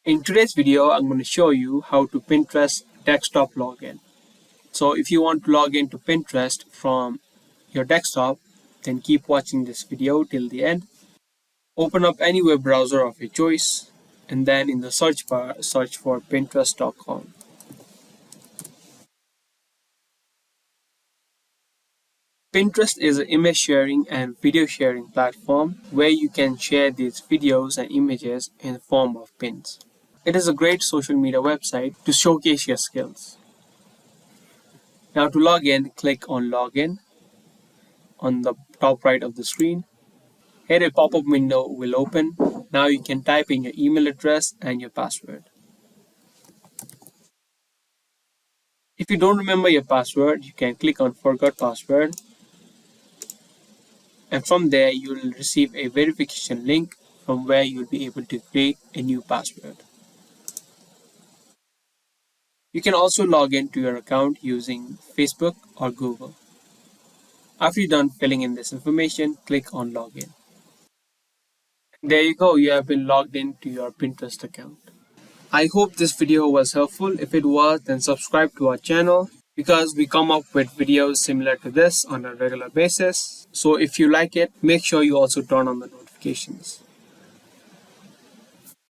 In today's video, I'm going to show you how to Pinterest desktop login. So if you want to log into Pinterest from your desktop, then keep watching this video till the end. Open up any web browser of your choice, and then in the search bar, search for Pinterest.com. Pinterest is an image sharing and video sharing platform where you can share these videos and images in the form of pins. It is a great social media website to showcase your skills. Now to log in, click on Login on the top right of the screen. Here a pop-up window will open. Now you can type in your email address and your password. If you don't remember your password, you can click on Forgot Password. And from there, you will receive a verification link from where you'll be able to create a new password. You can also log into your account using Facebook or Google. After you're done filling in this information, click on Login. There you go, you have been logged into your Pinterest account. I hope this video was helpful. If it was, then subscribe to our channel because we come up with videos similar to this on a regular basis. So if you like it, make sure you also turn on the notifications.